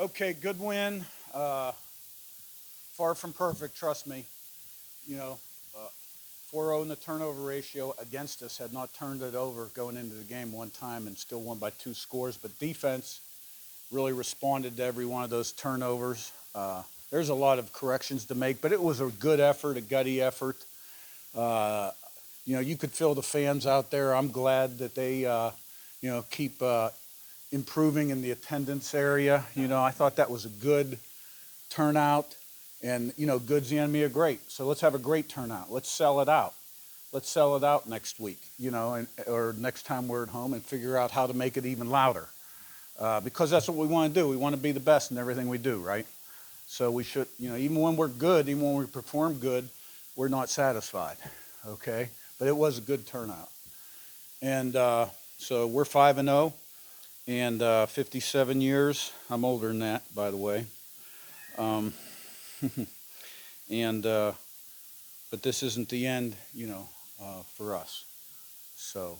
Okay, good win. Far from perfect, trust me. You know, uh, 4-0 in the turnover ratio against us. Had not turned it over going into the game one time and still won by 2 scores. But defense really responded to every one of those turnovers. There's a lot of corrections to make, but it was a good effort, a gutty effort. Uh, you could feel the fans out there. I'm glad that they, keep improving in the attendance area. I thought that was a good turnout. And, good's the enemy of great. So let's have a great turnout. Let's sell it out. Let's sell it out next week, or next time we're at home and figure out how to make it even louder. Because that's what we want to do. We want to be the best in everything we do, right? So we should, even when we're good, even when we perform good, we're not satisfied, okay? But it was a good turnout. And so we're 5-0 and 57 years. I'm older than that, by the way. Um, and but this isn't the end, for us. So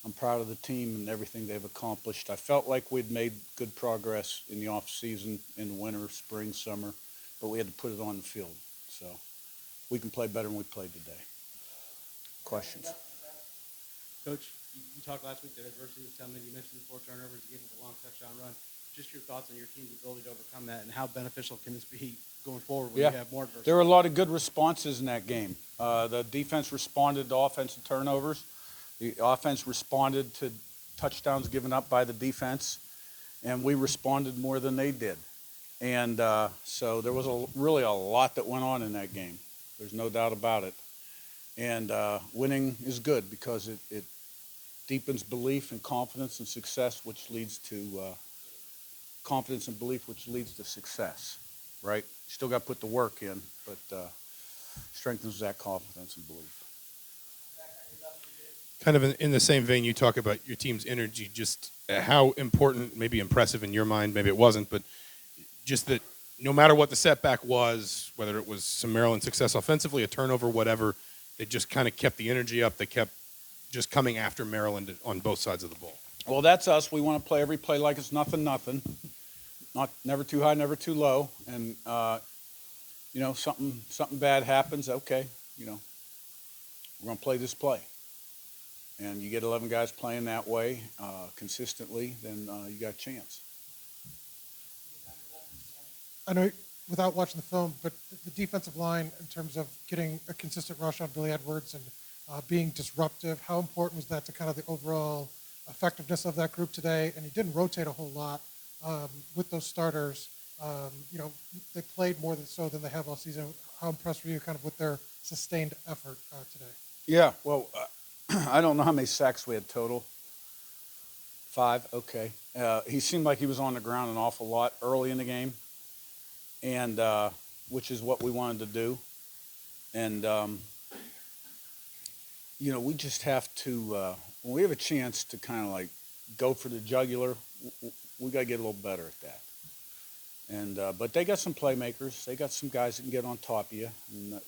I'm proud of the team and everything they've accomplished. I felt like we'd made good progress in the off season, in the winter, spring, summer, but we had to put it on the field. So we can play better than we played today. Questions? Coach, you talked last week that adversity was coming. You mentioned the 4 turnovers. You gave us a long touchdown run. Just your thoughts on your team's ability to overcome that, and how beneficial can this be going forward when you have more adversity? There were a lot of good responses in that game. The defense responded to offensive turnovers. The offense responded to touchdowns given up by the defense, and we responded more than they did. And so there was really a lot that went on in that game. There's no doubt about it. And winning is good because it deepens belief and confidence and success, which leads to confidence and belief, which leads to success, right? You still got to put the work in, but strengthens that confidence and belief. Kind of in the same vein, you talk about your team's energy, just how important, maybe impressive in your mind, maybe it wasn't, but just that no matter what the setback was, whether it was some Maryland success offensively, a turnover, whatever, they just kind of kept the energy up. They kept just coming after Maryland on both sides of the ball. Well, that's us. We want to play every play like it's nothing, never too high, never too low. And something bad happens. Okay, we're going to play this play. And you get 11 guys playing that way consistently, then you got a chance. I know without watching the film, but the defensive line in terms of getting a consistent rush on Billy Edwards and being disruptive, how important was that to kind of the overall effectiveness of that group today? And he didn't rotate a whole lot with those starters. They played more than they have all season. How impressed were you kind of with their sustained effort today? Yeah, well, I don't know how many sacks we had total. 5, okay. He seemed like he was on the ground an awful lot early in the game, and which is what we wanted to do. And, we just have to, when we have a chance to kind of like go for the jugular, we got to get a little better at that. And but they got some playmakers. They got some guys that can get on top of you. And,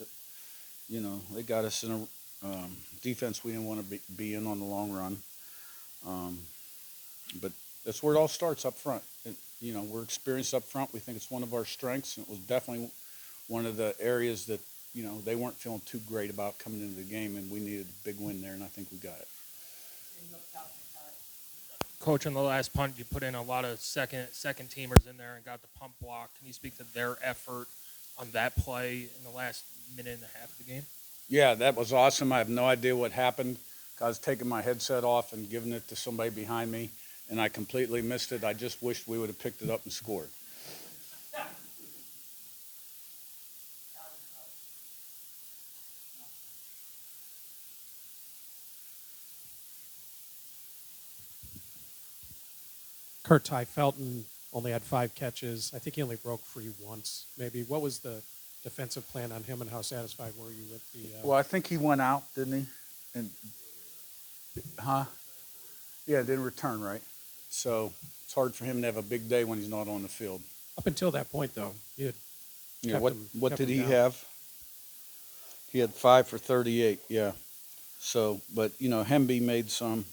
they got us in a defense we didn't want to be in on the long run. But that's where it all starts up front. We're experienced up front. We think it's one of our strengths, and it was definitely one of the areas that, they weren't feeling too great about coming into the game, and we needed a big win there, and I think we got it. Coach, on the last punt, you put in a lot of second teamers in there and got the punt block. Can you speak to their effort on that play in the last minute and a half of the game? Yeah, that was awesome. I have no idea what happened. I was taking my headset off and giving it to somebody behind me, and I completely missed it. I just wished we would have picked it up and scored. Curt, Ty Felton only had 5 catches. I think he only broke free once. Maybe what was the defensive plan on him, and how satisfied were you with the? Well, I think he went out, didn't he? And Yeah, didn't return, right? So it's hard for him to have a big day when he's not on the field. Up until that point, though, he had. Yeah. kept What him- what kept did him he down. have? He had 5 for 38. Yeah. So, but Hemby made some.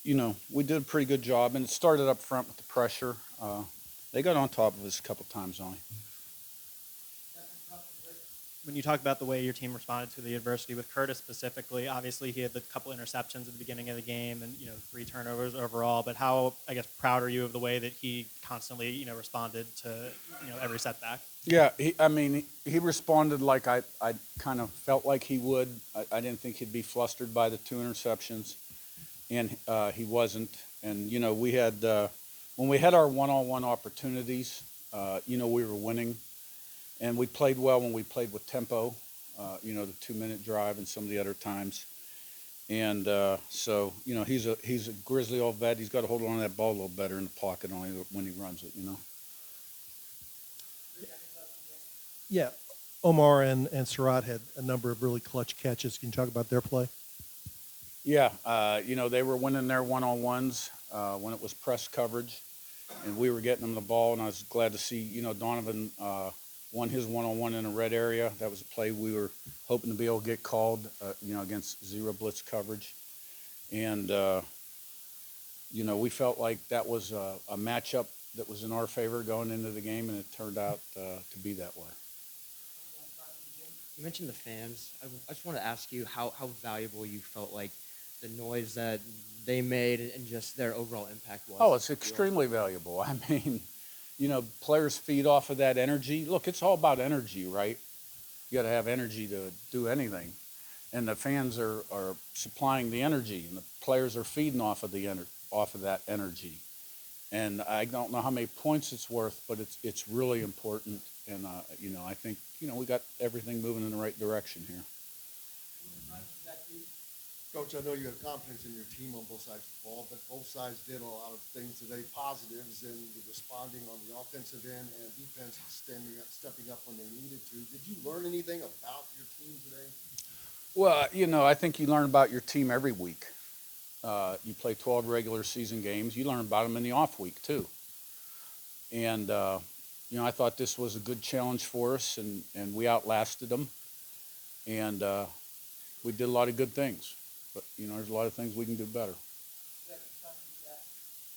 You know, we did a pretty good job, and it started up front with the pressure. They got on top of us a couple times only. When you talk about the way your team responded to the adversity with Curtis specifically, obviously he had the couple interceptions at the beginning of the game and 3 turnovers overall. But how, I guess, proud are you of the way that he constantly responded to every setback? Yeah, he responded like I kind of felt like he would. I didn't think he'd be flustered by the 2 interceptions, and he wasn't. And we had when we had our one-on-one opportunities, we were winning, and we played well when we played with tempo. The 2-minute drive and some of the other times. And so he's a grizzly old vet. He's got to hold on to that ball a little better in the pocket only when he runs it. Yeah, Omar and Surratt had a number of really clutch catches. Can you talk about their play? Yeah, they were winning their one-on-ones when it was press coverage, and we were getting them the ball, and I was glad to see, Donovan won his one-on-one in a red area. That was a play we were hoping to be able to get called, against zero blitz coverage. And, we felt like that was a matchup that was in our favor going into the game, and it turned out to be that way. You mentioned the fans. I just want to ask you how valuable you felt like the noise that they made and just their overall impact was. Oh, it's extremely valuable. I mean, players feed off of that energy. Look, it's all about energy, right? You got to have energy to do anything. And the fans are supplying the energy, and the players are feeding off of that energy. And I don't know how many points it's worth, but it's really important. And I think we got everything moving in the right direction here. Coach, I know you have confidence in your team on both sides of the ball, but both sides did a lot of things today, positives in the responding on the offensive end and defense stepping up when they needed to. Did you learn anything about your team today? Well, I think you learn about your team every week. You play 12 regular season games. You learn about them in the off week too. And I thought this was a good challenge for us, and we outlasted them. And we did a lot of good things. But, there's a lot of things we can do better.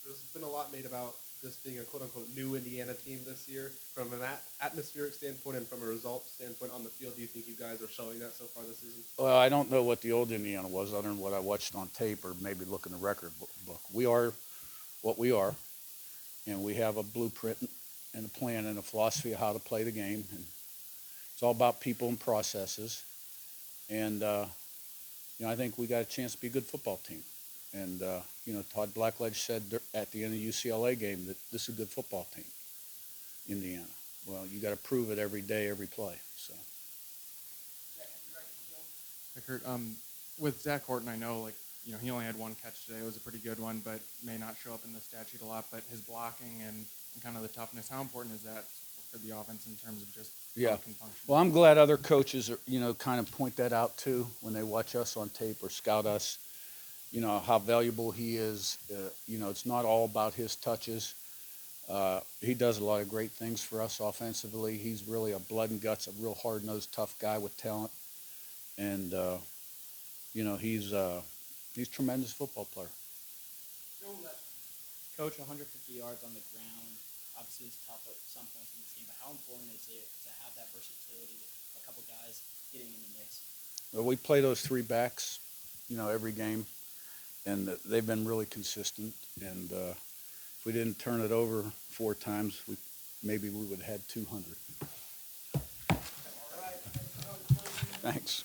There's been a lot made about this being a quote-unquote new Indiana team this year. From an atmospheric standpoint and from a result standpoint on the field, do you think you guys are showing that so far this season? Well, I don't know what the old Indiana was other than what I watched on tape or maybe look in the record book. We are what we are, and we have a blueprint and a plan and a philosophy of how to play the game. And it's all about people and processes. And, I think we got a chance to be a good football team. And, Todd Blackledge said at the end of the UCLA game that this is a good football team, Indiana. Well, you got to prove it every day, every play. So. Hey, Curt, with Zach Horton, I know, he only had 1 catch today. It was a pretty good one, but may not show up in the stat sheet a lot. But his blocking and kind of the toughness, how important is that for the offense in terms of just how it can function? Well, I'm glad other coaches are, kind of point that out too when they watch us on tape or scout us. How valuable he is. It's not all about his touches. He does a lot of great things for us offensively. He's really a blood and guts, a real hard-nosed, tough guy with talent. And, he's a tremendous football player. Coach, 150 yards on the ground. Obviously, it's tough at some points in this game, but how important is it to have that versatility with a couple guys getting in the mix? Well, we play those 3 backs, every game, and they've been really consistent. And if we didn't turn it over 4 times, maybe we would have had 200. Thanks.